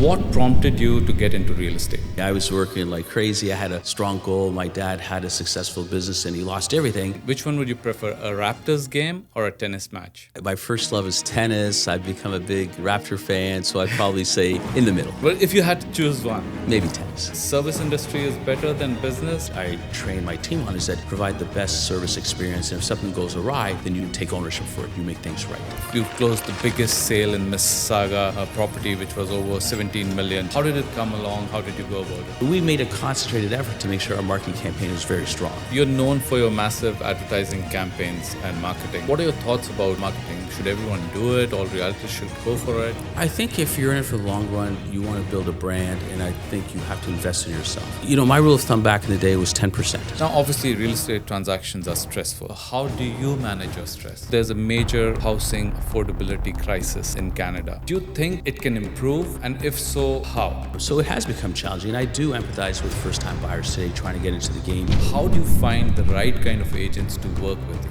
what prompted you to get into real estate? I was working like crazy. I had a strong goal. My dad had a successful business and he lost everything. Which one would you prefer, a Raptors game or a tennis match? My first love is tennis. I've become a big Raptor fan, so I'd probably say in the middle. Well, if you had to choose one. Maybe tennis. Service industry is better than business. I train my team on is that provide the best service experience, and if something goes awry, then you take ownership for it. You make things right. You closed the biggest sale in Mississauga, a property which was over 17 million. How did it come along? How did you go about it? We made a concentrated effort to make sure our marketing campaign was very strong. You're known for your massive advertising campaigns and marketing. What are your thoughts about marketing? Should everyone do it? All realities should go for it? I think if you're in it for the long run, you want to build a brand, and I think you have to invest in yourself. You know, my rule of thumb back in the day was 10%. Now, obviously, real estate transactions are stressful. How do you manage your stress? There's a major housing affordability crisis in Canada. Do you think it can improve? And if so, how? So it has become challenging, and I do empathize with first-time buyers today trying to get into the game. How do you find the right kind of agents to work with you?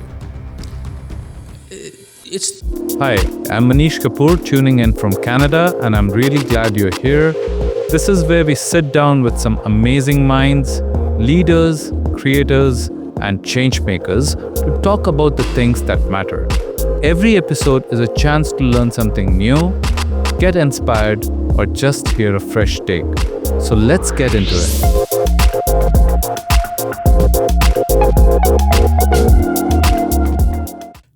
Hi, I'm Manish Kapoor, tuning in from Canada, and I'm really glad you're here. This is where we sit down with some amazing minds, leaders, creators, and change makers to talk about the things that matter. Every episode is a chance to learn something new, get inspired, or just hear a fresh take. So let's get into it.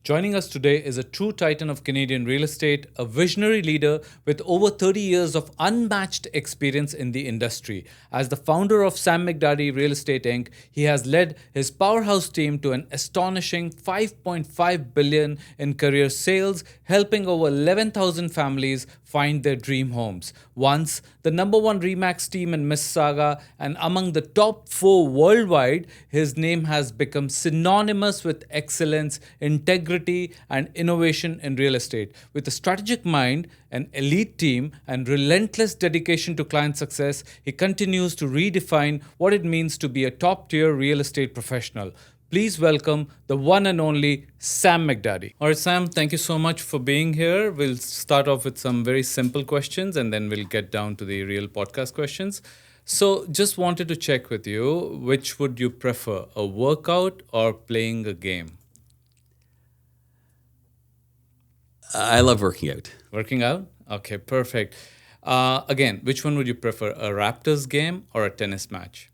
Joining us today is a true titan of Canadian real estate, a visionary leader with over 30 years of unmatched experience in the industry. As the founder of Sam McDadi Real Estate Inc., he has led his powerhouse team to an astonishing $5.5 billion in career sales, helping over 11,000 families find their dream homes. Once the number one Remax team in Mississauga and among the top 4 worldwide, his name has become synonymous with excellence, integrity, and innovation in real estate. With a strategic mind, an elite team, and relentless dedication to client success, he continues to redefine what it means to be a top-tier real estate professional. Please welcome the one and only Sam McDadi. All right, Sam, thank you so much for being here. We'll start off with some very simple questions, and then we'll get down to the real podcast questions. So just wanted to check with you, which would you prefer, a workout or playing a game? I love working out. Working out? Okay, perfect. Again, which one would you prefer, a Raptors game or a tennis match?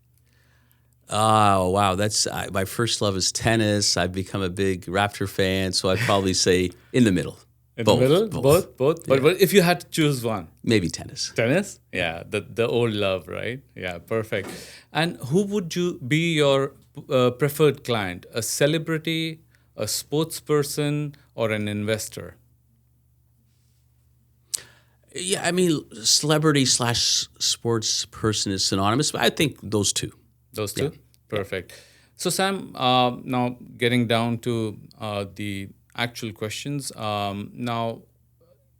Oh, wow. That's my first love is tennis. I've become a big Raptor fan, so I'd probably say in the middle. In the middle? Both? Yeah. But if you had to choose one? Maybe tennis. Tennis? Yeah, the old love, right? Yeah, perfect. And who would you be your preferred client? A celebrity, a sports person, or an investor? Yeah, I mean, celebrity / sports person is synonymous, but I think those two. Those two? Yeah. Perfect. So, Sam, now getting down to the actual questions. Now,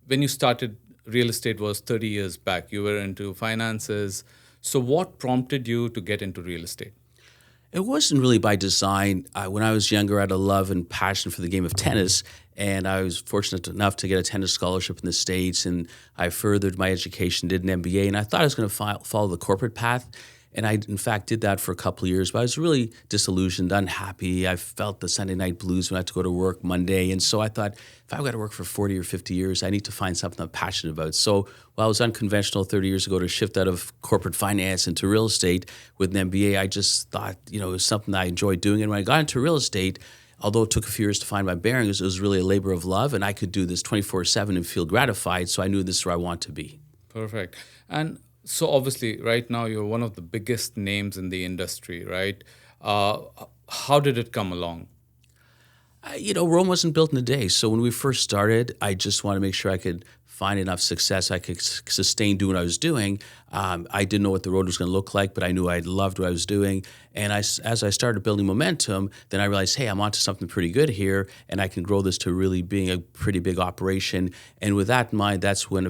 when you started, real estate was 30 years back. You were into finances. So what prompted you to get into real estate? It wasn't really by design. When I was younger, I had a love and passion for the game of tennis, and I was fortunate enough to get a tennis scholarship in the States, and I furthered my education, did an MBA, and I thought I was going to follow the corporate path. And I, in fact, did that for a couple of years, but I was really disillusioned, unhappy. I felt the Sunday night blues when I had to go to work Monday. And so I thought, if I've got to work for 40 or 50 years, I need to find something I'm passionate about. So while I was unconventional 30 years ago to shift out of corporate finance into real estate with an MBA, I just thought, it was something that I enjoyed doing. And when I got into real estate, although it took a few years to find my bearings, it was really a labor of love. And I could do this 24/7 and feel gratified. So I knew this is where I want to be. Perfect. And so obviously, right now, you're one of the biggest names in the industry, right? How did it come along? Rome wasn't built in a day. So when we first started, I just wanted to make sure I could find enough success I could sustain doing what I was doing. I didn't know what the road was going to look like, but I knew I loved what I was doing. And as I started building momentum, then I realized, hey, I'm onto something pretty good here, and I can grow this to really being a pretty big operation. And with that in mind, that's when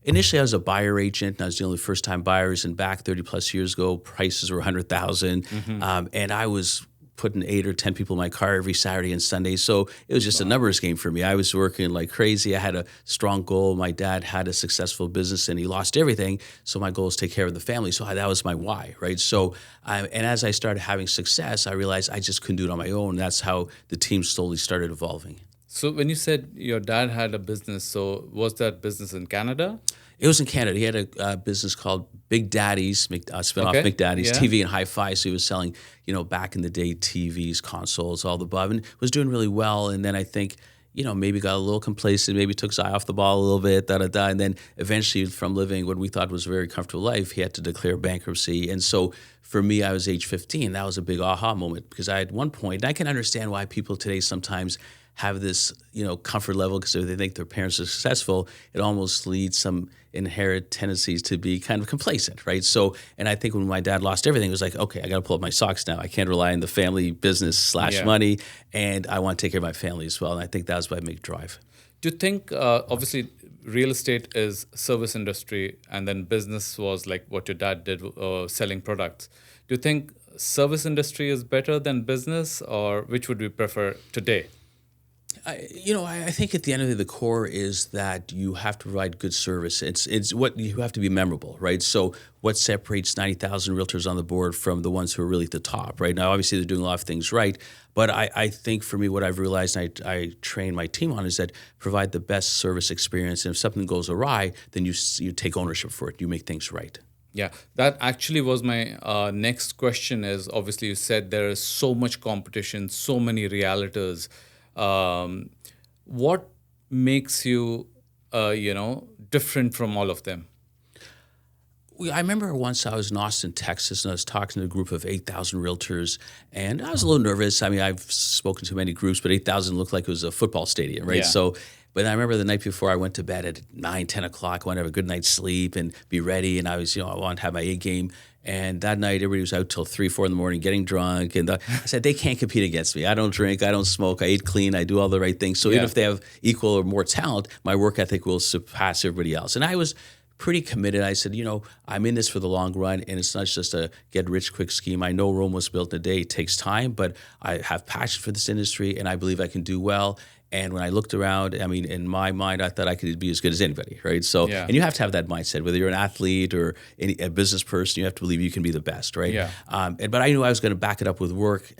Initially, I was a buyer agent, and I was dealing with first-time buyers. And back 30-plus years ago, prices were $100,000, and I was putting 8 or 10 people in my car every Saturday and Sunday. So it was just a numbers game for me. I was working like crazy. I had a strong goal. My dad had a successful business and he lost everything. So my goal is to take care of the family. So that was my why, right? So, and as I started having success, I realized I just couldn't do it on my own. That's how the team slowly started evolving. So when you said your dad had a business, so was that business in Canada? It was in Canada. He had a business called Big Daddy's, spin-off McDaddy's, TV and hi-fi. So he was selling, back in the day, TVs, consoles, all the above, and was doing really well. And then I think, maybe got a little complacent, maybe took his eye off the ball a little bit, And then eventually from living what we thought was a very comfortable life, he had to declare bankruptcy. And so for me, I was age 15. That was a big aha moment because I, at one point, and I can understand why people today sometimes have this, comfort level because they think their parents are successful. It almost leads some inherent tendencies to be kind of complacent, right? So, and I think when my dad lost everything, it was like, okay, I got to pull up my socks now. I can't rely on the family business / money, and I want to take care of my family as well. And I think that was my big drive. Do you think, obviously, real estate is service industry, and then business was like what your dad did, selling products. Do you think service industry is better than business, or which would we prefer today? I think at the end of the core is that you have to provide good service. It's what you have to be memorable, right? So what separates 90,000 realtors on the board from the ones who are really at the top, right? Now, obviously, they're doing a lot of things right, but I think for me, what I've realized, and I train my team on, is that provide the best service experience. And if something goes awry, then you take ownership for it. You make things right. Yeah, that actually was my next question is, obviously, you said there is so much competition, so many realtors. What makes you, different from all of them? I remember once I was in Austin, Texas, and I was talking to a group of 8,000 realtors, and I was a little nervous. I mean, I've spoken to many groups, but 8,000 looked like it was a football stadium, right? Yeah. So, but I remember the night before I went to bed at 9, 10 o'clock, I wanted to have a good night's sleep and be ready, and I was, I wanted to have my A game. And that night, everybody was out till 3, 4 in the morning getting drunk. And I said, they can't compete against me. I don't drink. I don't smoke. I eat clean. I do all the right things. So even if they have equal or more talent, my work ethic will surpass everybody else. And I was pretty committed. I said, I'm in this for the long run, and it's not just a get-rich-quick scheme. I know Rome was built in a day. It takes time, but I have passion for this industry, and I believe I can do well. And when I looked around, I mean, in my mind, I thought I could be as good as anybody, right? So, and you have to have that mindset, whether you're an athlete or a business person, you have to believe you can be the best, right? Yeah. But I knew I was going to back it up with work,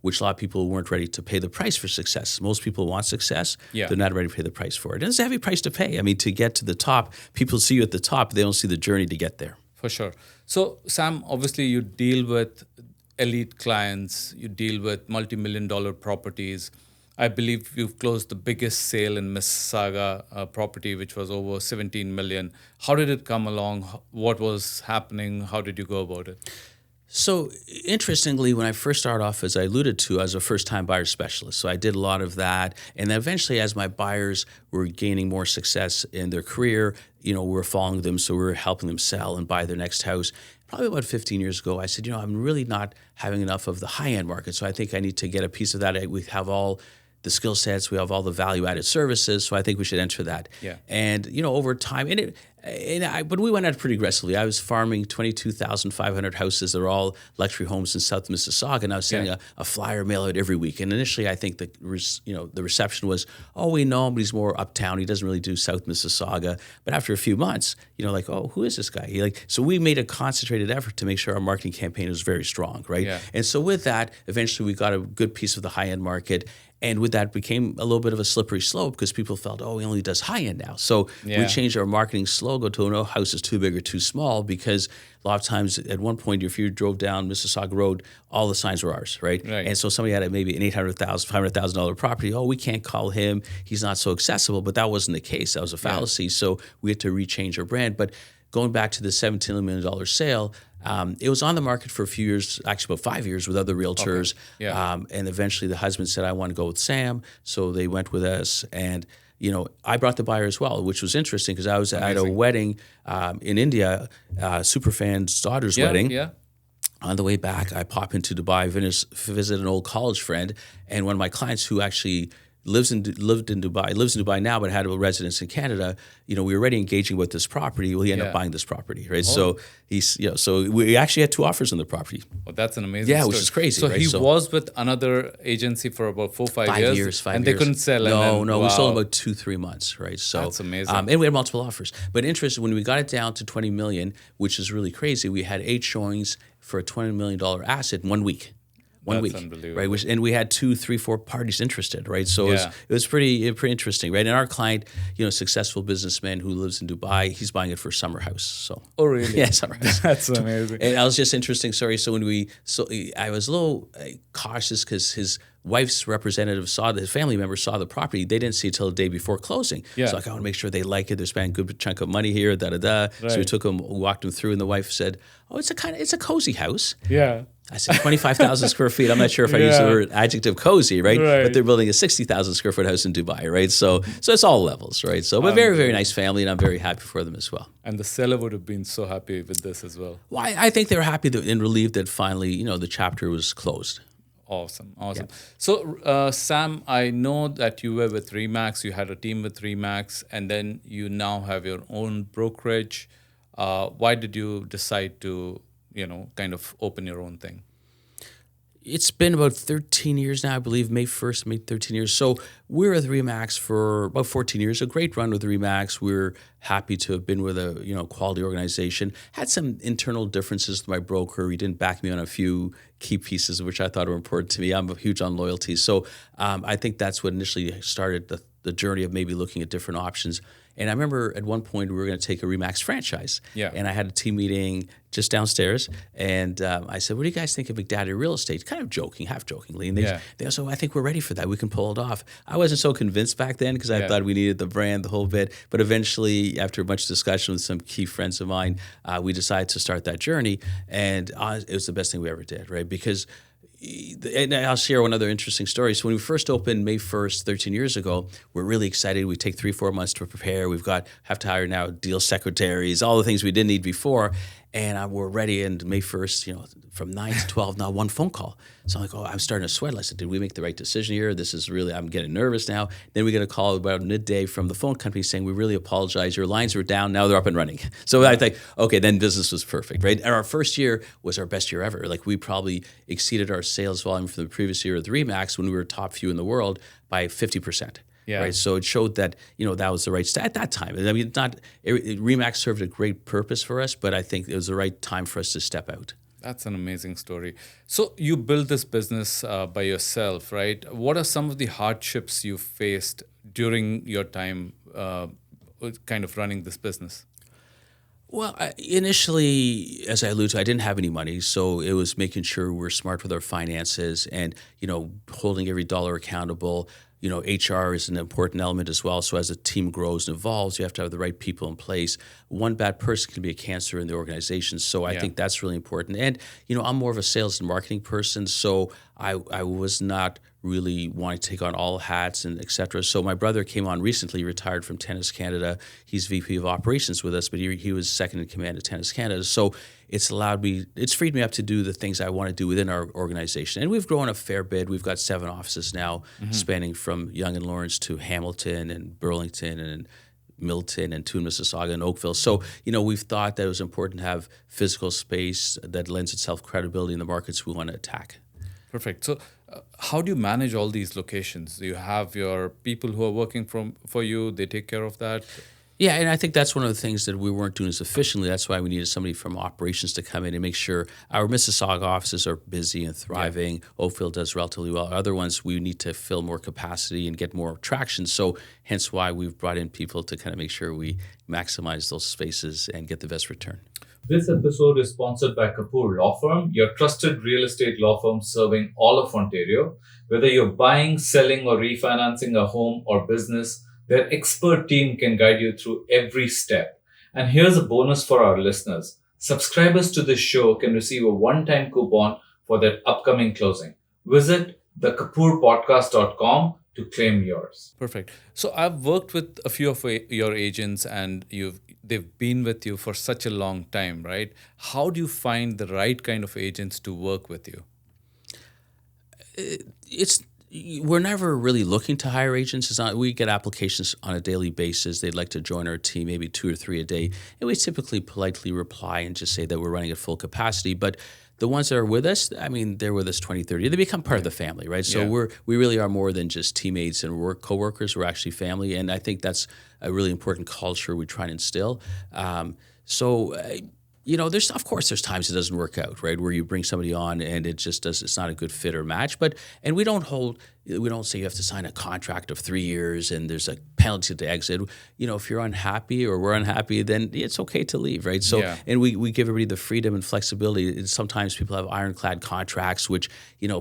which a lot of people weren't ready to pay the price for success. Most people want success. Yeah. They're not ready to pay the price for it. And it's a heavy price to pay. I mean, to get to the top, people see you at the top, they don't see the journey to get there. For sure. So, Sam, obviously you deal with elite clients, you deal with multi-million-dollar properties. I believe you've closed the biggest sale in Mississauga property, which was over 17 million. How did it come along? What was happening? How did you go about it? So interestingly, when I first started off, as I alluded to, I was a first-time buyer specialist. So I did a lot of that. And then eventually, as my buyers were gaining more success in their career, we were following them. So we were helping them sell and buy their next house. Probably about 15 years ago, I said, I'm really not having enough of the high-end market. So I think I need to get a piece of that. We have all the skill sets, we have all the value-added services, so I think we should enter that. Yeah. And over time, but we went at it pretty aggressively. I was farming 22,500 houses. They're all luxury homes in South Mississauga, and I was sending a flyer mail out every week. And initially, I think the reception was, we know him, but he's more uptown. He doesn't really do South Mississauga. But after a few months, who is this guy? So we made a concentrated effort to make sure our marketing campaign was very strong, right? Yeah. And so with that, eventually we got a good piece of the high-end market. And with that became a little bit of a slippery slope because people felt, he only does high-end now. So we changed our marketing slogan to no house is too big or too small, because a lot of times at one point, if you drove down Mississauga Road, all the signs were ours, right? And so somebody had maybe an $800,000, $500,000 property. We can't call him. He's not so accessible. But that wasn't the case. That was a fallacy. So we had to rechange our brand. But going back to the $17 million sale, it was on the market for a few years, actually about 5 years, with other realtors. Okay. Yeah. And eventually the husband said, I want to go with Sam. So they went with us. And, I brought the buyer as well, which was interesting because I was at a wedding in India, Superfan's daughter's wedding. Yeah. On the way back, I pop into Dubai, visit an old college friend. And one of my clients who actually lived in Dubai, lives in Dubai now, but had a residence in Canada. We were already engaging with this property. Well, he ended up buying this property, right? So so we actually had 2 offers on the property. Well, that's an amazing story. Which is crazy. So right? he was with another agency for about 4-5 years. 5 years. And they couldn't sell. No, we sold in about 2-3 months, right? So that's amazing. And we had multiple offers. But interesting, when we got it down to 20 million, which is really crazy, we had 8 showings for a $20 million asset in 1 week. One That's week, unbelievable. right? And we had 2, 3, 4 parties interested, right? So it was pretty interesting, right? And our client, successful businessman who lives in Dubai, he's buying it for a summer house. So Oh, really? yeah, summer house. That's amazing. And I was just interesting. Sorry. So I was a little cautious because his wife's representative his family member saw the property. They didn't see it till the day before closing. Yeah. So I want to make sure they like it. They're spending a good chunk of money here. Right. So we walked him through, and the wife said, "Oh, it's a cozy house." Yeah. I said 25,000 square feet. I'm not sure if I use the word adjective cozy, right? But they're building a 60,000 square foot house in Dubai, right? So it's all levels, right? So, but very, very nice family, and I'm very happy for them as well. And the seller would have been so happy with this as well. Well, I think they were happy and relieved that finally, the chapter was closed. Awesome. So, Sam, I know that you were with Remax. You had a team with Remax, and then you now have your own brokerage. Why did you decide to, kind of open your own thing? It's been about 13 years now, I believe. May 1st made 13 years. So we were with Remax for about 14 years. A great run with Remax. We're happy to have been with a quality organization. Had some internal differences with my broker. He didn't back me on a few key pieces, which I thought were important to me. I'm huge on loyalty. So I think that's what initially started the journey of maybe looking at different options. And I remember at one point we were going to take a Remax franchise. Yeah. And I had a team meeting just downstairs. And I said, "What do you guys think of McDadi Real Estate?" Kind of joking, half jokingly. And they also, "I think we're ready for that. We can pull it off." I wasn't so convinced back then because I thought we needed the brand, the whole bit. But eventually, after a bunch of discussion with some key friends of mine, we decided to start that journey. And it was the best thing we ever did, right? Because and I'll share one other interesting story. So when we first opened May 1st, 13 years ago, we're really excited. We take 3-4 months to prepare. Have to hire now deal secretaries, all the things we didn't need before. And we're ready. And May 1st, from 9 to 12, now 1 phone call. So I'm like, I'm starting to sweat. I said, did we make the right decision here? This is really, I'm getting nervous now. Then we get a call about midday from the phone company saying, "We really apologize. Your lines were down. Now they're up and running." So I think, okay, then business was perfect, right? And our first year was our best year ever. Like we probably exceeded our sales volume from the previous year with Remax when we were top few in the world by 50%. Yeah. Right. So it showed that, that was the right at that time. I mean, Remax served a great purpose for us, but I think it was the right time for us to step out. That's an amazing story. So you built this business by yourself, right? What are some of the hardships you faced during your time kind of running this business? Well, initially, as I alluded to, I didn't have any money, so it was making sure we're smart with our finances and, holding every dollar accountable. HR is an important element as well. So as a team grows and evolves, you have to have the right people in place. One bad person can be a cancer in the organization. So I think that's really important. And, I'm more of a sales and marketing person. So I was not really wanting to take on all hats and et cetera. So my brother came on recently, retired from Tennis Canada. He's VP of operations with us, but he was second in command at Tennis Canada. So it's freed me up to do the things I want to do within our organization. And we've grown a fair bit. We've got 7 offices now, spanning from Yonge and Lawrence to Hamilton and Burlington and Milton and Toon, Mississauga and Oakville. So, we've thought that it was important to have physical space that lends itself credibility in the markets we want to attack. Perfect. So how do you manage all these locations? Do you have your people who are working for you? They take care of that? Yeah, and I think that's one of the things that we weren't doing as efficiently. That's why we needed somebody from operations to come in and make sure our Mississauga offices are busy and thriving. Yeah. Oakville does relatively well. Other ones, we need to fill more capacity and get more traction. So hence why we've brought in people to kind of make sure we maximize those spaces and get the best return. This episode is sponsored by Kapoor Law Firm, your trusted real estate law firm serving all of Ontario. Whether you're buying, selling, or refinancing a home or business, their expert team can guide you through every step. And here's a bonus for our listeners. Subscribers to this show can receive a one-time coupon for their upcoming closing. Visit thekapoorpodcast.com to claim yours. Perfect. So I've worked with a few of your agents and they've been with you for such a long time, right? How do you find the right kind of agents to work with you? We're never really looking to hire agents. It's not, we get applications on a daily basis. They'd like to join our team, maybe 2 or 3 a day. And we typically politely reply and just say that we're running at full capacity. But the ones that are with us, I mean, they're with us 20, 30. They become part of the family, right? So we really are more than just teammates and coworkers. We're actually family. And I think that's a really important culture we try and instill. There's of course there's times it doesn't work out, right? Where you bring somebody on and it's not a good fit or match. And we don't say you have to sign a contract of 3 years and there's a penalty to exit. If you're unhappy or we're unhappy, then it's okay to leave, right? So and we give everybody the freedom and flexibility. And sometimes people have ironclad contracts, which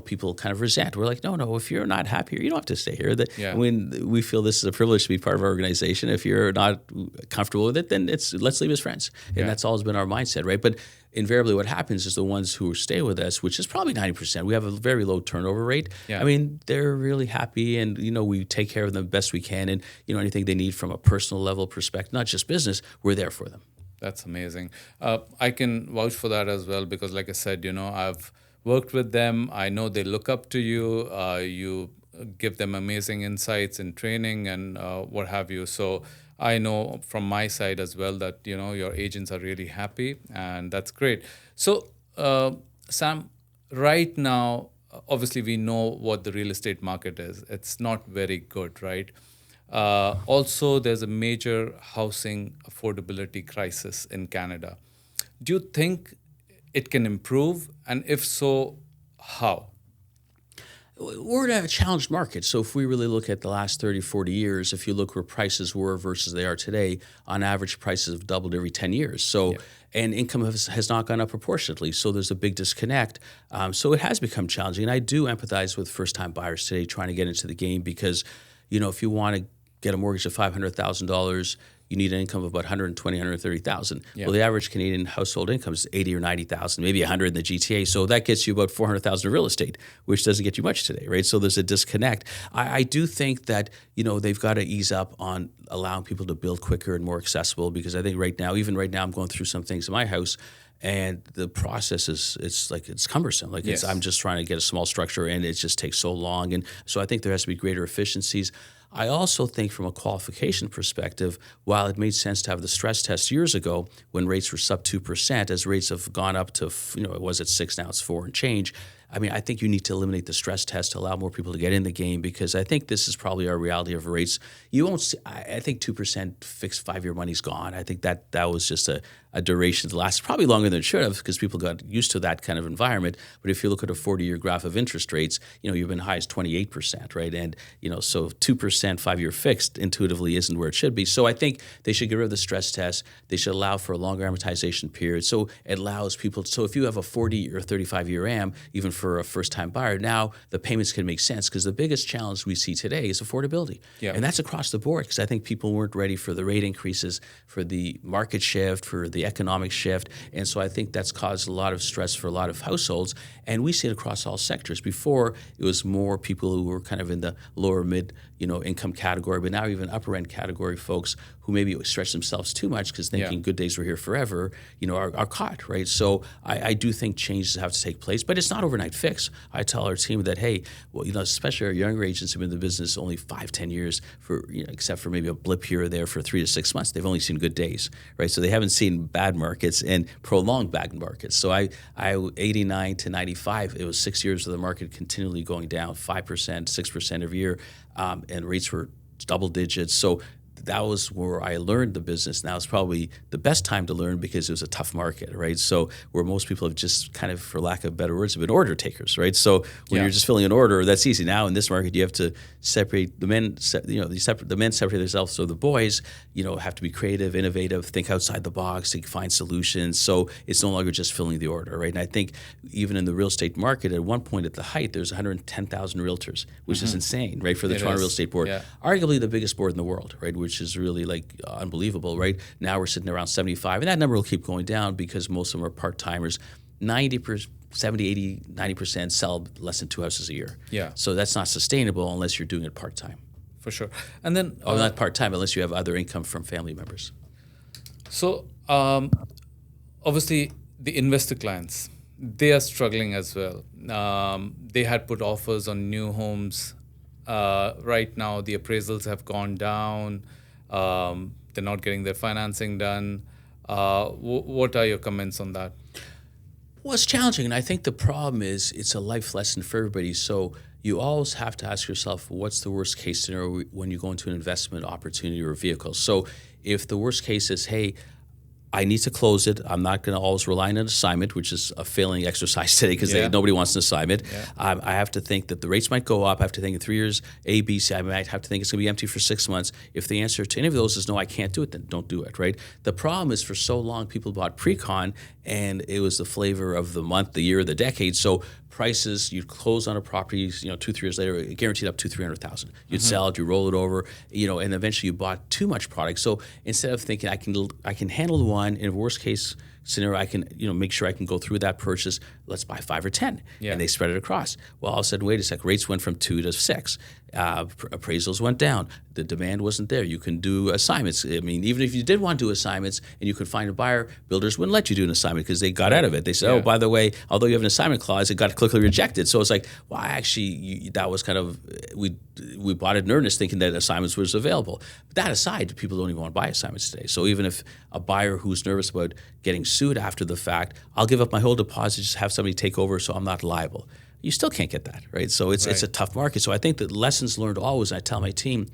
people kind of resent. We're like, no, if you're not happy here, you don't have to stay here. When we feel this is a privilege to be part of our organization, if you're not comfortable with it, then let's leave as friends. And that's always been our mindset, right? But invariably what happens is the ones who stay with us, which is probably 90%, we have a very low turnover rate. I mean, they're really happy and, we take care of them the best we can. And, anything they need from a personal level perspective, not just business, we're there for them. That's amazing. I can vouch for that as well because like I said, I've worked with them. I know they look up to you. You give them amazing insights in training and what have you. So I know from my side as well that, your agents are really happy and that's great. So, Sam, right now, obviously we know what the real estate market is. It's not very good, right? Also, there's a major housing affordability crisis in Canada. Do you think it can improve? And if so, how? We're in a challenged market. So if we really look at the last 30, 40 years, if you look where prices were versus they are today, on average, prices have doubled every 10 years. So, and income has not gone up proportionately. So there's a big disconnect. So it has become challenging. And I do empathize with first-time buyers today trying to get into the game because, if you want to get a mortgage of $500,000, you need an income of about $120,000, $130,000. Well, the average Canadian household income is $80,000 or $90,000, maybe $100,000 in the GTA. So that gets you about $400,000 in real estate, which doesn't get you much today, right? So there's a disconnect. I do think that they've got to ease up on allowing people to build quicker and more accessible because I think even right now, I'm going through some things in my house. And the process it's cumbersome. I'm just trying to get a small structure and it just takes so long. And so I think there has to be greater efficiencies. I also think from a qualification perspective, while it made sense to have the stress test years ago when rates were sub 2%, as rates have gone up to, it was at 6, now it's 4 and change. I mean, I think you need to eliminate the stress test to allow more people to get in the game because I think this is probably our reality of rates. You won't see, I think 2% fixed 5-year money's gone. I think that was just a duration that lasts probably longer than it should have because people got used to that kind of environment. But if you look at a 40-year graph of interest rates, you've been high as 28%, right? And, so 2% 5-year fixed intuitively isn't where it should be. So I think they should get rid of the stress test. They should allow for a longer amortization period. So it allows people, so if you have a 40 or 35-year AM, even for a first-time buyer, now the payments can make sense because the biggest challenge we see today is affordability. And that's across the board because I think people weren't ready for the rate increases, for the market shift, for the economic shift. And so I think that's caused a lot of stress for a lot of households. And we see it across all sectors. Before, it was more people who were kind of in the lower mid, income category, but now even upper end category folks who maybe stretch themselves too much because thinking good days were here forever, are caught, right? So I do think changes have to take place, but it's not overnight fix. I tell our team that, hey, well, especially our younger agents have been in the business only 5-10 years for, except for maybe a blip here or there for 3 to 6 months. They've only seen good days, right? So they haven't seen bad markets and prolonged bad markets. So I 89 to 95, it was 6 years of the market continually going down 5%, 6% every year, and rates were double digits. So that was where I learned the business. Now it's probably the best time to learn because it was a tough market, right? So where most people have just kind of, for lack of better words, have been order takers, right? So when you're just filling an order, that's easy. Now in this market, you have to separate the men. The men separate themselves. So the boys, have to be creative, innovative, think outside the box, to find solutions. So it's no longer just filling the order, right? And I think even in the real estate market, at one point at the height, there's 110,000 realtors, which is insane, right? For the Toronto Real Estate Board, arguably the biggest board in the world, right? Which is really unbelievable, right? Now we're sitting around 75, and that number will keep going down because most of them are part-timers. 70, 80, 90% sell less than 2 houses a year. So that's not sustainable unless you're doing it part-time. For sure. And then... not part-time, unless you have other income from family members. So, obviously, the investor clients, they are struggling as well. They had put offers on new homes. Right now, the appraisals have gone down. They're not getting their financing done. What are your comments on that? Well, it's challenging, and I think the problem is it's a life lesson for everybody. So you always have to ask yourself, what's the worst case scenario when you go into an investment opportunity or vehicle? So if the worst case is, hey, I need to close it. I'm not going to always rely on an assignment, which is a failing exercise today because nobody wants an assignment. Yeah. I have to think that the rates might go up. I have to think in 3 years, A, B, C. I might have to think it's going to be empty for 6 months. If the answer to any of those is no, I can't do it, then don't do it, right? The problem is for so long, people bought pre-con, and it was the flavor of the month, the year, the decade. So prices, you'd close on a property, 2-3 years later, guaranteed up to $300,000. You'd sell it, you roll it over, and eventually you bought too much product. So instead of thinking I can handle the one, in a worst case scenario, I can make sure I can go through that purchase. Let's buy 5 or 10, and they spread it across. Well, all of a sudden, wait a sec, rates went from 2 to 6. Appraisals went down. The demand wasn't there. You can do assignments. I mean, even if you did want to do assignments and you could find a buyer, builders wouldn't let you do an assignment because they got out of it. They said, oh, by the way, although you have an assignment clause, it got quickly rejected. So it's like, well, actually, that was kind of, we bought it in earnest thinking that assignments was available. But that aside, people don't even want to buy assignments today. So even if a buyer who's nervous about getting sued after the fact, I'll give up my whole deposit, just have somebody take over so I'm not liable. You still can't get that, right? So it's a tough market. So I think that lessons learned always, I tell my team,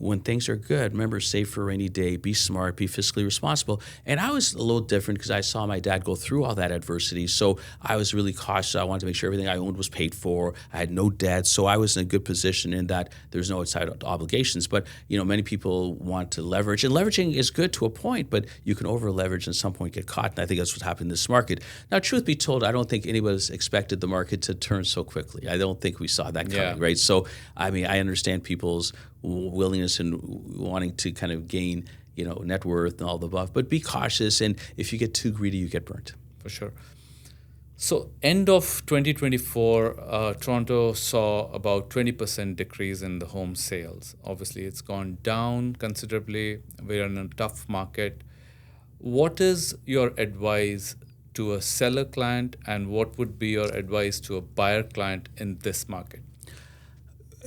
when things are good, remember, save for a rainy day, be smart, be fiscally responsible. And I was a little different because I saw my dad go through all that adversity. So I was really cautious. I wanted to make sure everything I owned was paid for. I had no debt. So I was in a good position in that there's no outside obligations. But, many people want to leverage. And leveraging is good to a point, but you can over-leverage and at some point get caught. And I think that's what's happened in this market. Now, truth be told, I don't think anybody's expected the market to turn so quickly. I don't think we saw that coming, right? So, I mean, I understand people's willingness and wanting to kind of gain, net worth and all the above. But be cautious, and if you get too greedy, you get burnt. For sure. So end of 2024, Toronto saw about 20% decrease in the home sales. Obviously, it's gone down considerably. We're in a tough market. What is your advice to a seller client, and what would be your advice to a buyer client in this market?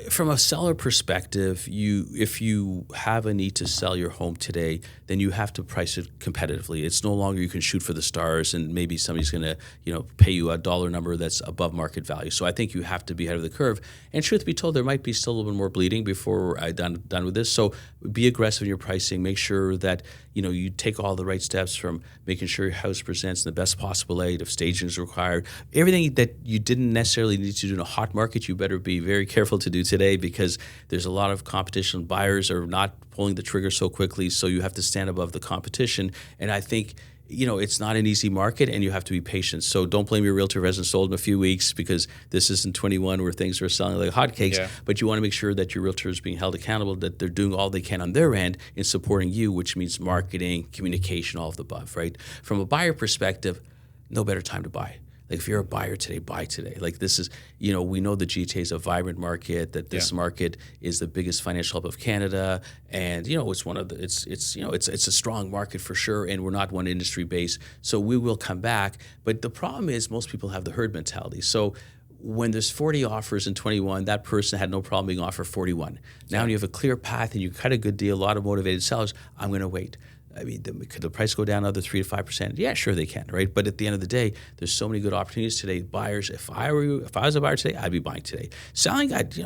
From a seller perspective, if you have a need to sell your home today, then you have to price it competitively. It's no longer you can shoot for the stars and maybe somebody's going to pay you a dollar number that's above market value. So I think you have to be ahead of the curve. And truth be told, there might be still a little bit more bleeding before I'm done with this. So be aggressive in your pricing. Make sure that you take all the right steps from making sure your house presents in the best possible light, if staging is required. Everything that you didn't necessarily need to do in a hot market, you better be very careful to do today because there's a lot of competition. Buyers are not pulling the trigger so quickly, so you have to stand above the competition. And I think it's not an easy market and you have to be patient. So don't blame your realtor who hasn't sold in a few weeks because this isn't 21 where things are selling like hotcakes. Yeah. But you want to make sure that your realtor is being held accountable, that they're doing all they can on their end in supporting you, which means marketing, communication, all of the above, right? From a buyer perspective, no better time to buy. Like if you're a buyer today, buy today. Like this is, we know the GTA is a vibrant market, that this market is the biggest financial hub of Canada. And, it's one of the, it's a strong market for sure. And we're not one industry base. So we will come back. But the problem is most people have the herd mentality. So when there's 40 offers in 21, that person had no problem being offered 41. Now when you have a clear path and you cut a good deal, a lot of motivated sellers, I'm going to wait. I mean, could the price go down another 3 to 5%? Yeah, sure they can, right? But at the end of the day, there's so many good opportunities today. Buyers, if I was a buyer today, I'd be buying today. Selling, if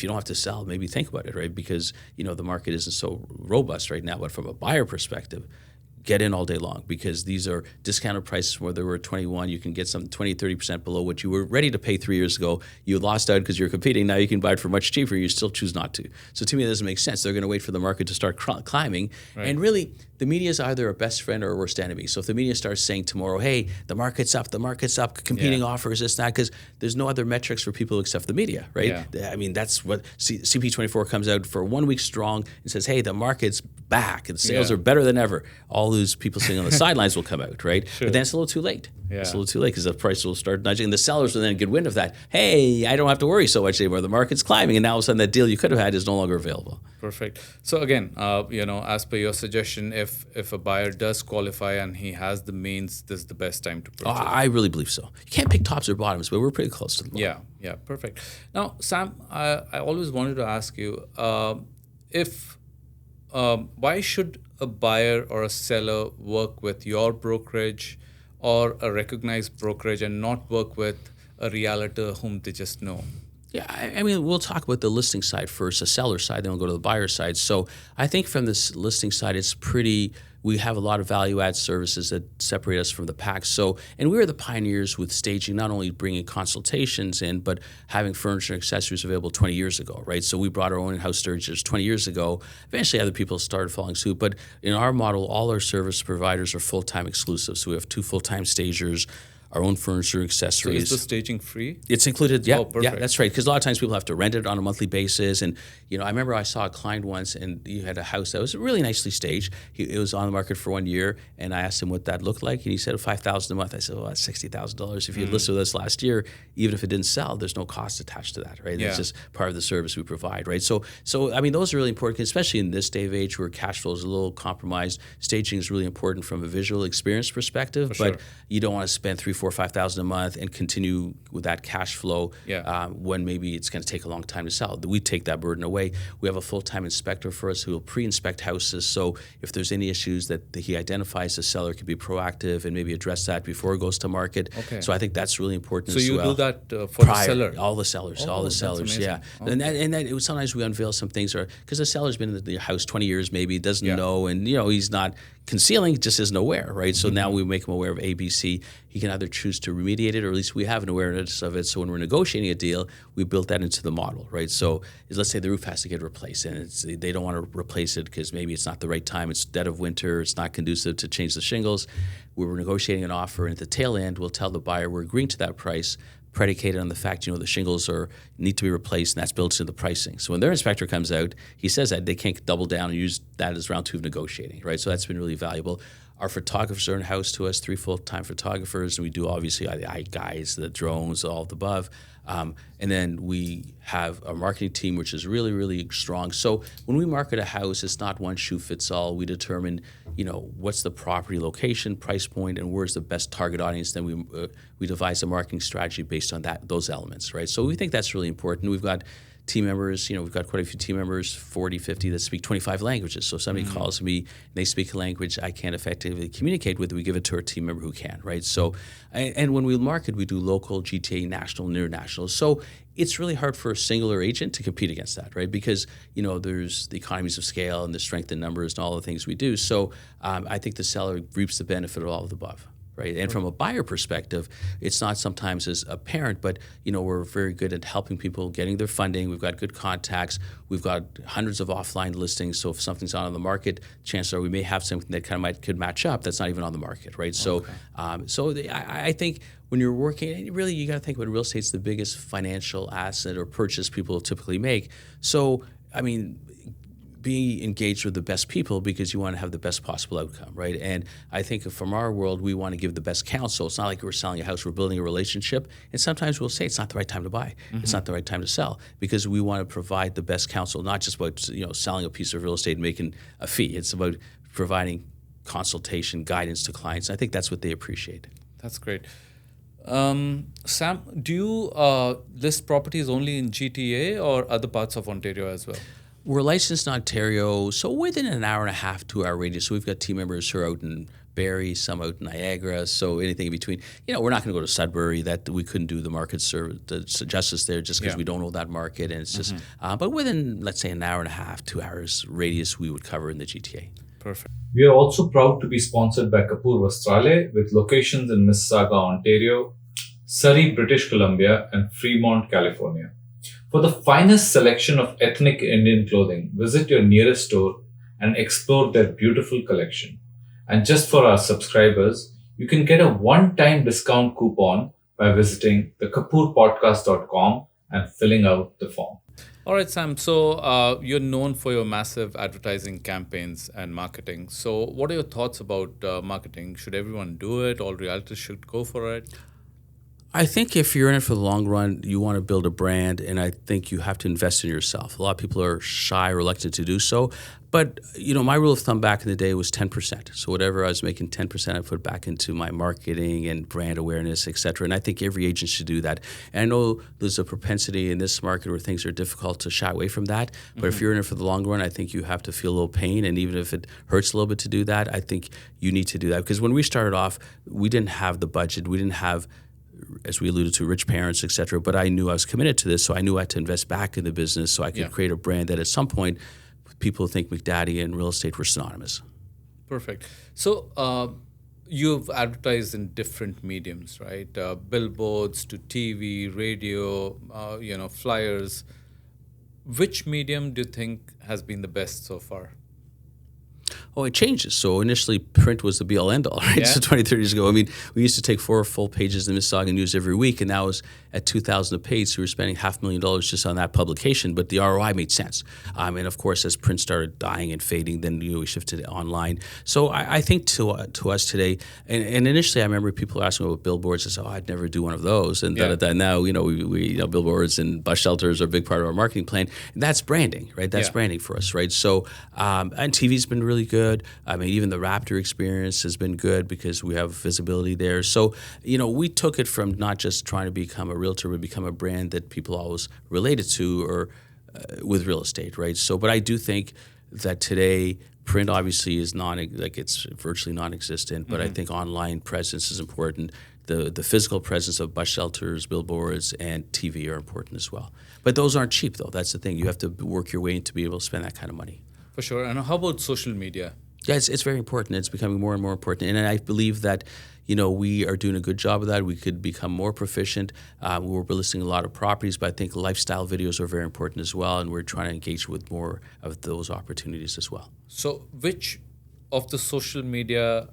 you don't have to sell, maybe think about it, right? Because the market isn't so robust right now. But from a buyer perspective, get in all day long because these are discounted prices where they were at 21. You can get some 20, 30% below what you were ready to pay 3 years ago. You lost out because you're competing. Now you can buy it for much cheaper. You still choose not to. So to me, that doesn't make sense. They're going to wait for the market to start climbing. Right. And really, the media is either a best friend or a worst enemy. So if the media starts saying tomorrow, hey, the market's up, competing offers, this, that, because there's no other metrics for people except the media, right? Yeah. I mean, that's what CP24 comes out for 1 week strong and says, hey, the market's back and sales are better than ever, all those people sitting on the sidelines will come out, right? Sure. But then it's a little too late. Yeah. It's a little too late because the price will start nudging. And the sellers will then get wind of that. Hey, I don't have to worry so much anymore. The market's climbing, and now all of a sudden that deal you could have had is no longer available. Perfect. So again, as per your suggestion, if a buyer does qualify and he has the means, this is the best time to purchase. I really believe so. You can't pick tops or bottoms, but we're pretty close to the bottom. Yeah, perfect. Now, Sam, I always wanted to ask you, why should a buyer or a seller work with your brokerage or a recognized brokerage and not work with a realtor whom they just know? Yeah, I mean, we'll talk about the listing side first, the seller side, then we'll go to the buyer side. So I think from this listing side, we have a lot of value-add services that separate us from the pack. So, and we were the pioneers with staging, not only bringing consultations in, but having furniture and accessories available 20 years ago, right? So we brought our own in-house stagers 20 years ago. Eventually, other people started following suit. But in our model, all our service providers are full-time exclusive. So we have 2 full-time stagers, our own furniture, accessories. So is the staging free? It's included. Yeah, Oh, perfect. yeah, that's right. Because a lot of times people have to rent it on a monthly basis. And I remember I saw a client once, and you had a house that was really nicely staged. It was on the market for 1 year, and I asked him what that looked like, and he said $5,000 a month. I said, well, that's $60,000. If you had listed with us last year, even if it didn't sell, there's no cost attached to that, right? Yeah. It's just part of the service we provide, right? So I mean, those are really important, especially in this day of age where cash flow is a little compromised. Staging is really important from a visual experience perspective, but you don't want to spend $3,000, $4,000, $5,000 a month and continue with that cash flow when maybe it's going to take a long time to sell. We take that burden away. We have a full-time inspector for us who will pre-inspect houses. So if there's any issues that he identifies, the seller can be proactive and maybe address that before it goes to market. Okay. So I think that's really important So as you well. do that for the seller? All the sellers, yeah. Okay. Sometimes we unveil some things because the seller's been in the house 20 years maybe, doesn't know, and he's not concealing, just isn't aware, right? So now we make him aware of ABC. He can either choose to remediate it, or at least we have an awareness of it. So when we're negotiating a deal, we built that into the model, right? So let's say the roof has to get replaced, and they don't want to replace it because maybe it's not the right time. It's dead of winter. It's not conducive to change the shingles. We were negotiating an offer, and at the tail end, we'll tell the buyer we're agreeing to that price, predicated on the fact, the shingles need to be replaced, and that's built into the pricing. So when their inspector comes out, he says that they can't double down and use that as round 2 of negotiating, right? So that's been really valuable. Our photographers are in-house to us, 3 full-time photographers, and we do obviously the eye guides, the drones, all of the above. And then we have a marketing team, which is really, really strong. So when we market a house, it's not one shoe fits all. We determine, what's the property location, price point, and where's the best target audience. Then we devise a marketing strategy based on those elements, right? So we think that's really important. We've got team members, we've got quite a few team members, 40, 50 that speak 25 languages. So if somebody calls me and they speak a language I can't effectively communicate with, we give it to our team member who can, right? So, and when we market, we do local, GTA, national, and international. So it's really hard for a singular agent to compete against that, right? Because, there's the economies of scale and the strength in numbers and all the things we do. So I think the seller reaps the benefit of all of the above. Right. And from a buyer perspective, it's not sometimes as apparent, but we're very good at helping people getting their funding. We've got good contacts. We've got hundreds of offline listings. So if something's not on the market, chances are we may have something that could match up that's not even on the market. Right. So I think when you're working, really you got to think about real estate's the biggest financial asset or purchase people typically make. So I mean, be engaged with the best people because you want to have the best possible outcome, right? And I think from our world, we want to give the best counsel. It's not like we're selling a house, we're building a relationship. And sometimes we'll say it's not the right time to buy. It's not the right time to sell because we want to provide the best counsel, not just about selling a piece of real estate and making a fee. It's about providing consultation, guidance to clients. I think that's what they appreciate. That's great. Sam, do you list properties only in GTA or other parts of Ontario as well? We're licensed in Ontario, so within an hour and a half, 2 hour radius. So we've got team members who are out in Barrie, some out in Niagara, so anything in between. We're not going to go to Sudbury. That we couldn't do the market justice there just because we don't know that market, and it's just. But within, let's say, an hour and a half, 2 hours radius, we would cover in the GTA. Perfect. We are also proud to be sponsored by Kapoor Vastralaya with locations in Mississauga, Ontario, Surrey, British Columbia, and Fremont, California. For the finest selection of ethnic Indian clothing, visit your nearest store and explore their beautiful collection. And just for our subscribers, you can get a one-time discount coupon by visiting thekapoorpodcast.com and filling out the form. All right, Sam. So you're known for your massive advertising campaigns and marketing. So what are your thoughts about marketing? Should everyone do it? All realtors should go for it? I think if you're in it for the long run, you want to build a brand, and I think you have to invest in yourself. A lot of people are shy, reluctant to do so. But, my rule of thumb back in the day was 10%. So whatever I was making 10%, I put back into my marketing and brand awareness, et cetera. And I think every agent should do that. And I know there's a propensity in this market where things are difficult to shy away from that. But if you're in it for the long run, I think you have to feel a little pain. And even if it hurts a little bit to do that, I think you need to do that. Because when we started off, we didn't have the budget. We didn't have, as we alluded to, rich parents, et cetera. But I knew I was committed to this, so I knew I had to invest back in the business so I could create a brand that at some point people think McDadi and real estate were synonymous. Perfect. So you've advertised in different mediums, right? Billboards to TV, radio, flyers. Which medium do you think has been the best so far? Oh, it changes. So initially, print was the be-all, end-all, right? Yeah. So 20, 30 years ago, I mean, we used to take 4 full pages in the Mississauga News every week, and now it's at $2,000 a page, so we were spending $500,000 just on that publication, but the ROI made sense. And of course, as print started dying and fading, then we shifted to online. So I think to us today, and initially I remember people asking about billboards. I said, I'd never do one of those. And now, we billboards and bus shelters are a big part of our marketing plan. And that's branding, right? That's branding for us, right? So, and TV's been really good. I mean, even the Raptor experience has been good because we have visibility there. So, we took it from not just trying to become a realtor, but become a brand that people always related to or with real estate, right? So, but I do think that today print obviously is it's virtually non-existent, but I think online presence is important. The physical presence of bus shelters, billboards, and TV are important as well. But those aren't cheap, though. That's the thing. You have to work your way in to be able to spend that kind of money. For sure. And how about social media? Yeah, it's very important. It's becoming more and more important. And I believe that, we are doing a good job of that. We could become more proficient. We're listing a lot of properties, but I think lifestyle videos are very important as well. And we're trying to engage with more of those opportunities as well. So which of the social media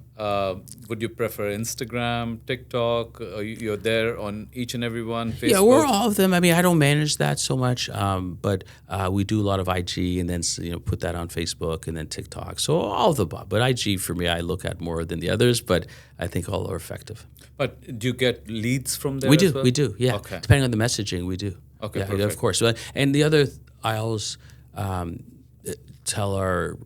would you prefer? Instagram, TikTok? You're there on each and every one? Facebook? Yeah, we're all of them. I mean, I don't manage that so much, but we do a lot of IG and then put that on Facebook and then TikTok. So all of the above. But IG for me, I look at more than the others, but I think all are effective. But do you get leads from there? We do. As well? We do. Yeah. Okay. Depending on the messaging, we do. Okay. Yeah, Perfect. of course. And the other, I always tell our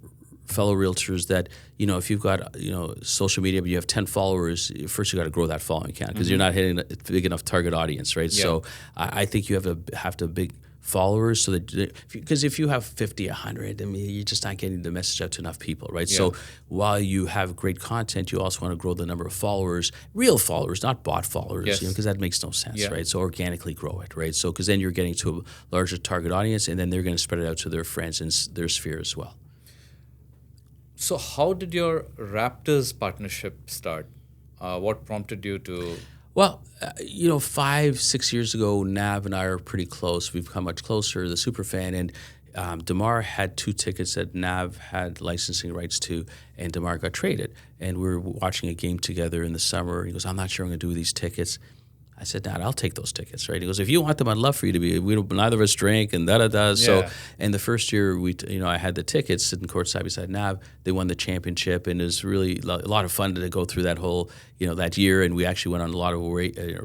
fellow realtors that if you've got social media but you have 10 followers, first you got to grow that following count because you're not hitting a big enough target audience, right? So I think you have to big followers so that because if you have 50, 100, I mean you're just not getting the message out to enough people, right? So while you have great content, you also want to grow the number of followers, real followers, not bot followers, because that makes no sense, right? So organically grow it, right? So because then you're getting to a larger target audience and then they're going to spread it out to their friends in their sphere as well. So how did your Raptors partnership start? What prompted you to... Well, 5-6 years ago, Nav and I are pretty close. We've become much closer, the superfan. And DeMar had 2 tickets that Nav had licensing rights to, and DeMar got traded. And we were watching a game together in the summer. He goes, I'm not sure I'm going to do these tickets. I said, I'll take those tickets, right? He goes, if you want them, I'd love for you to be. Neither of us drink and da-da-da. So, and the first year, I had the tickets sitting courtside beside Nav. They won the championship, and it was really a lot of fun to go through that whole, that year. And we actually went on a lot of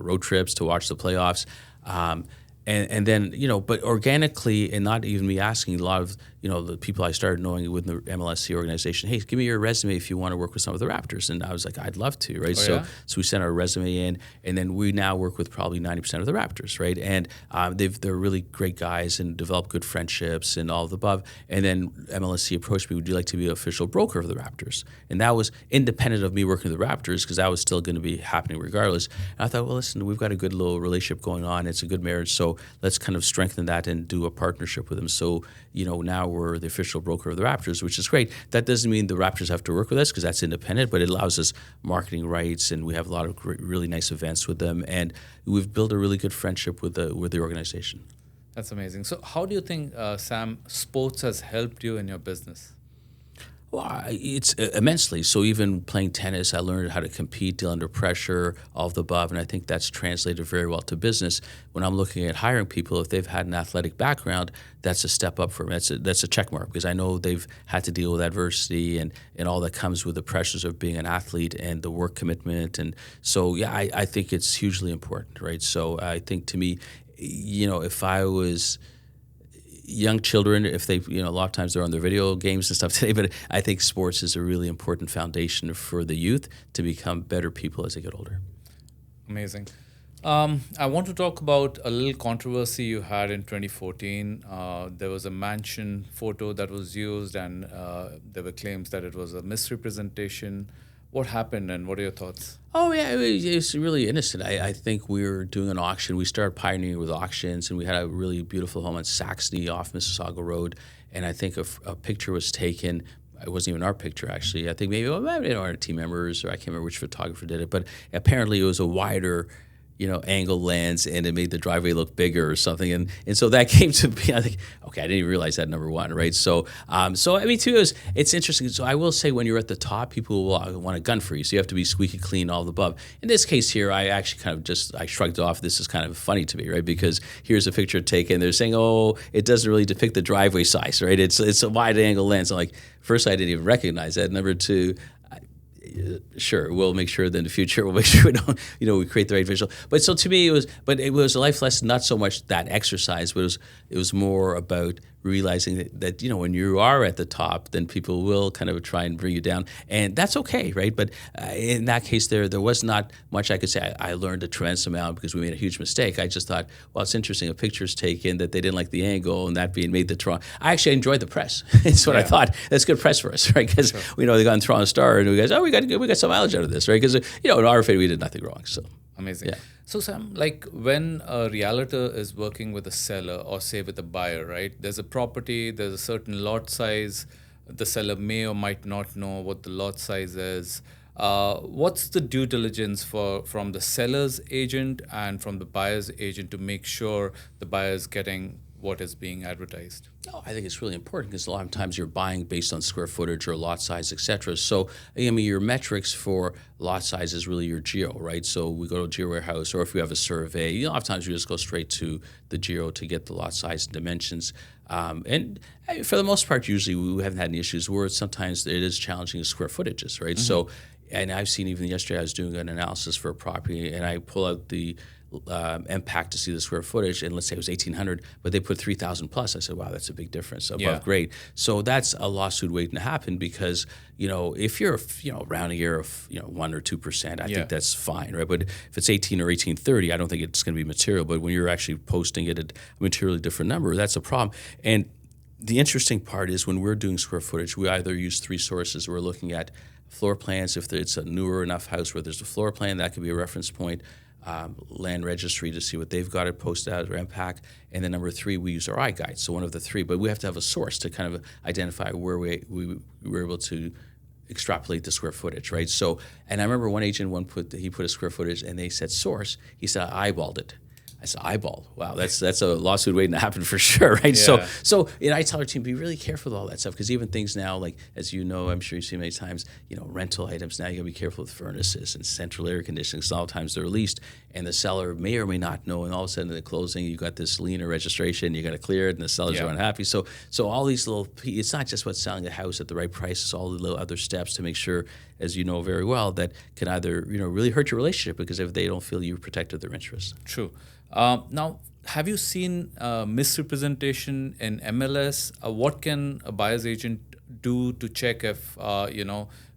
road trips to watch the playoffs. And then, but organically, and not even me asking, a lot of, the people I started knowing within the MLSC organization, hey, give me your resume if you want to work with some of the Raptors. And I was like, I'd love to, right? So we sent our resume in, and then we now work with probably 90% of the Raptors, right? And they're really great guys and develop good friendships and all of the above. And then MLSC approached me, would you like to be an official broker of the Raptors? And that was independent of me working with the Raptors because that was still going to be happening regardless. And I thought, well, listen, we've got a good little relationship going on. It's a good marriage. So let's kind of strengthen that and do a partnership with them. So, now we're the official broker of the Raptors, which is great. That doesn't mean the Raptors have to work with us because that's independent, but it allows us marketing rights, and we have a lot of really nice events with them. And we've built a really good friendship with the organization. That's amazing. So how do you think, Sam, sports has helped you in your business? Well, it's immensely. So even playing tennis, I learned how to compete, deal under pressure, all of the above, and I think that's translated very well to business. When I'm looking at hiring people, if they've had an athletic background, that's a step up for me. That's a check mark because I know they've had to deal with adversity and all that comes with the pressures of being an athlete and the work commitment. And so, yeah, I think it's hugely important, right? So I think to me, if I was young children, if they, a lot of times they're on their video games and stuff today, but I think sports is a really important foundation for the youth to become better people as they get older. Amazing. I want to talk about a little controversy you had in 2014. There was a mansion photo that was used, and there were claims that it was a misrepresentation. What happened, and what are your thoughts? Oh, yeah, it's really innocent. I think we were doing an auction. We started pioneering with auctions, and we had a really beautiful home in Saxony off Mississauga Road, and I think a picture was taken. It wasn't even our picture, actually. I think maybe our team members, or I can't remember which photographer did it, but apparently it was a wider angle lens, and it made the driveway look bigger or something. And so that came to be, I think, okay, I didn't even realize that, number one, right? So I mean, too, it's interesting. So I will say when you're at the top, people will want a gun for you. So you have to be squeaky clean, all the above. In this case here, I actually I shrugged off. This is kind of funny to me, right? Because here's a picture taken. They're saying, oh, it doesn't really depict the driveway size, right? It's a wide angle lens. I'm like, first, I didn't even recognize that. Number two, sure, we'll make sure that in the future we'll make sure we don't, we create the right visual. But so to me, it was a life lesson, not so much that exercise, but it was more about realizing that when you are at the top, then people will kind of try and bring you down, and that's okay, right? But in that case, there was not much I could say. I learned a tremendous amount because we made a huge mistake. I just thought, well, it's interesting. A picture's taken that they didn't like the angle, and that being made the Toronto. I actually enjoyed the press. It's what I thought. That's good press for us, right? Because we know they got in Toronto Star, and we guys, we got some mileage out of this, right? Because in our fate, we did nothing wrong. So amazing. Yeah. So Sam, like when a realtor is working with a seller or say with a buyer, right? There's a property, there's a certain lot size. The seller may or might not know what the lot size is. What's the due diligence from the seller's agent and from the buyer's agent to make sure the buyer is getting what is being advertised? Oh, I think it's really important because a lot of times you're buying based on square footage or lot size, et cetera. So, I mean, your metrics for lot size is really your geo, right? So we go to a geo warehouse, or if we have a survey, a lot of times we just go straight to the geo to get the lot size and dimensions. And for the most part, usually we haven't had any issues where sometimes it is challenging square footages, right? Mm-hmm. So, and I've seen even yesterday I was doing an analysis for a property, and I pull out the impact to see the square footage, and let's say it was 1,800, but they put 3,000 plus. I said, wow, that's a big difference above grade. So that's a lawsuit waiting to happen because, if you're, around a year of, 1 or 2%, I think that's fine, right? But if it's 18 or 1830, I don't think it's going to be material. But when you're actually posting it at a materially different number, that's a problem. And the interesting part is when we're doing square footage, we either use three sources. We're looking at floor plans. If it's a newer enough house where there's a floor plan, that could be a reference point. Land registry to see what they've got it posted out or impact, and then number three, we use our eye guide. So one of the three, but we have to have a source to kind of identify where we were able to extrapolate the square footage, right? So, and I remember one agent put a square footage, and they said source. He said I eyeballed it. I said, eyeball. Wow, that's a lawsuit waiting to happen for sure, right? Yeah. So I tell our team, be really careful with all that stuff because even things now, like as you know, I'm sure you've seen many times, rental items. Now you got to be careful with furnaces and central air conditioning. So a lot of times they're leased, and the seller may or may not know, and all of a sudden in the closing, you got this lien or registration, you got to clear it, and the sellers are unhappy. So all these little, it's not just about selling a house at the right price. It's all the little other steps to make sure, as you know very well, that can either really hurt your relationship because if they don't feel you protected their interests. True. Now, have you seen misrepresentation in MLS? What can a buyer's agent do to check if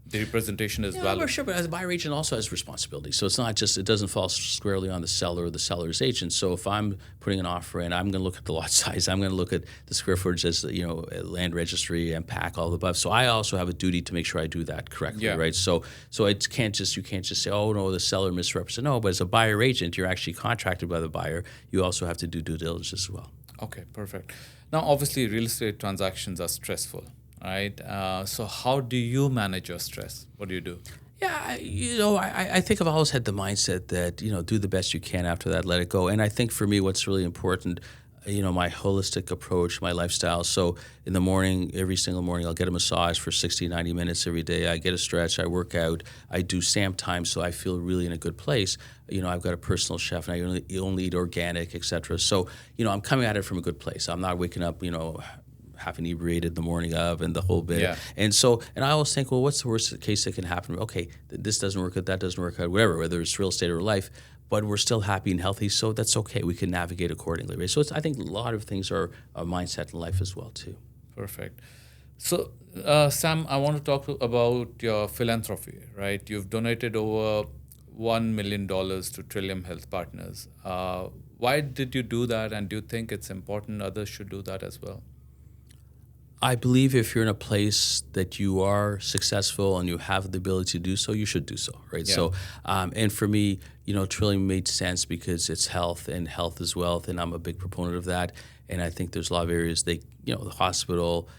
the representation is valid? Sure, but as a buyer agent also has responsibility. So it's not just, it doesn't fall squarely on the seller or the seller's agent. So if I'm putting an offer in, I'm going to look at the lot size. I'm going to look at the square footage as, land registry, impact, all the above. So I also have a duty to make sure I do that correctly, right? So you can't just say, oh, no, the seller misrepresented. No, but as a buyer agent, you're actually contracted by the buyer. You also have to do due diligence as well. Okay, perfect. Now, obviously, real estate transactions are stressful. Right. So how do you manage your stress? What do you do? Yeah, I think I've always had the mindset that, do the best you can after that, let it go. And I think for me, what's really important, my holistic approach, my lifestyle. So in the morning, every single morning, I'll get a massage for 60, 90 minutes every day. I get a stretch, I work out, I do SAM time, so I feel really in a good place. I've got a personal chef, and I only eat organic, etc. So, I'm coming at it from a good place. I'm not waking up, half inebriated the morning of and the whole bit. Yeah. And I always think, well, what's the worst case that can happen? Okay, this doesn't work out, that doesn't work out, whatever, whether it's real estate or life, but we're still happy and healthy, so that's okay. We can navigate accordingly, right? So I think a lot of things are a mindset in life as well, too. Perfect. So, Sam, I want to talk about your philanthropy, right? You've donated over $1 million to Trillium Health Partners. Why did you do that, and do you think it's important others should do that as well? I believe if you're in a place that you are successful and you have the ability to do so, you should do so, right? Yeah. So, and for me, Trillium made sense because it's health, and health is wealth, and I'm a big proponent of that. And I think there's a lot of areas the hospital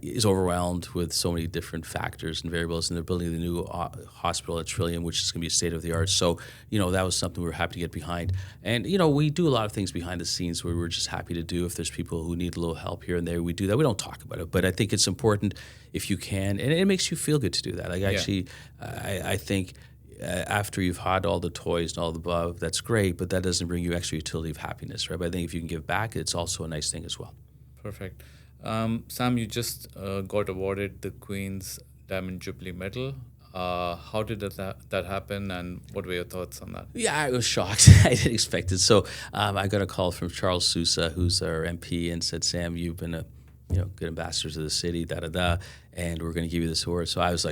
is overwhelmed with so many different factors and variables, and they're building the new hospital at Trillium, which is going to be state of the art. So, that was something we were happy to get behind. And, we do a lot of things behind the scenes where we're just happy to do. If there's people who need a little help here and there, we do that. We don't talk about it, but I think it's important if you can, and it makes you feel good to do that. Like, actually, I think after you've had all the toys and all the above, that's great, but that doesn't bring you extra utility of happiness, right? But I think if you can give back, it's also a nice thing as well. Perfect. Sam, you just got awarded the Queen's Diamond Jubilee Medal. How did that happen, and what were your thoughts on that? Yeah, I was shocked. I didn't expect it. So I got a call from Charles Sousa, who's our MP, and said, "Sam, you've been a good ambassador to the city, and we're going to give you this award." So I was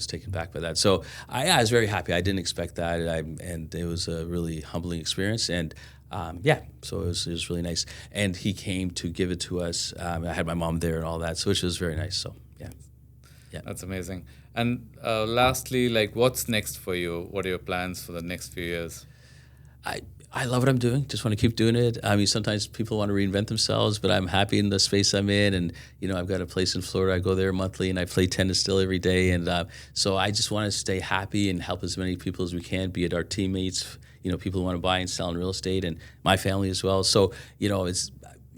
taken back by that. So I was very happy. I didn't expect that, and it was a really humbling experience. And so it was really nice. And he came to give it to us. I had my mom there and all that, so which was very nice. So yeah. That's amazing. And lastly, what's next for you? What are your plans for the next few years? I love what I'm doing. Just want to keep doing it. I mean, sometimes people want to reinvent themselves, but I'm happy in the space I'm in. And, I've got a place in Florida. I go there monthly, and I play tennis still every day. And so I just want to stay happy and help as many people as we can, be it our teammates, people who want to buy and sell in real estate, and my family as well. So,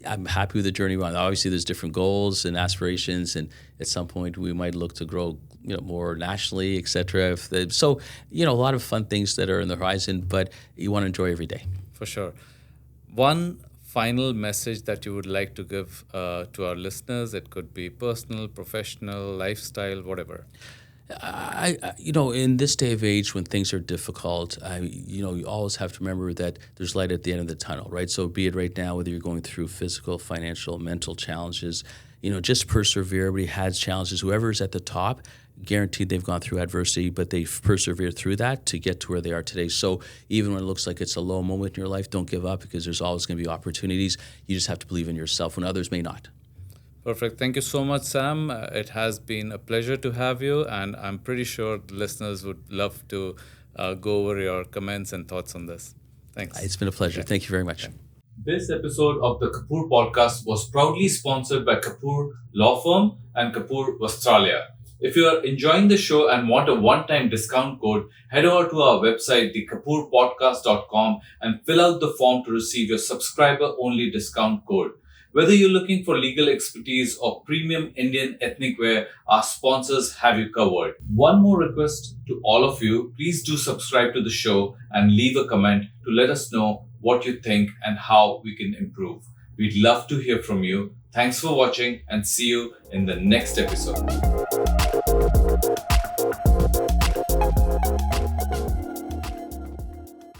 I'm happy with the journey we're on. Obviously, there's different goals and aspirations, and at some point we might look to grow, more nationally, et cetera. So, a lot of fun things that are in the horizon, but you want to enjoy every day. For sure. One final message that you would like to give to our listeners? It could be personal, professional, lifestyle, whatever. In this day of age when things are difficult, you always have to remember that there's light at the end of the tunnel, right? So be it right now, whether you're going through physical, financial, mental challenges, just persevere. Everybody has challenges. Whoever's at the top, guaranteed they've gone through adversity, but they've persevered through that to get to where they are today. So even when it looks like it's a low moment in your life, don't give up, because there's always going to be opportunities. You just have to believe in yourself when others may not. Perfect. Thank you so much, Sam. It has been a pleasure to have you, and I'm pretty sure the listeners would love to go over your comments and thoughts on this. Thanks. It's been a pleasure. Okay. Thank you very much. Okay. This episode of the Kapoor podcast was proudly sponsored by Kapoor Law Firm and Kapoor Vastralaya. If you are enjoying the show and want a one-time discount code, head over to our website, thekapoorpodcast.com, and fill out the form to receive your subscriber-only discount code. Whether you're looking for legal expertise or premium Indian ethnic wear, our sponsors have you covered. One more request to all of you, please do subscribe to the show and leave a comment to let us know what you think and how we can improve. We'd love to hear from you. Thanks for watching, and see you in the next episode.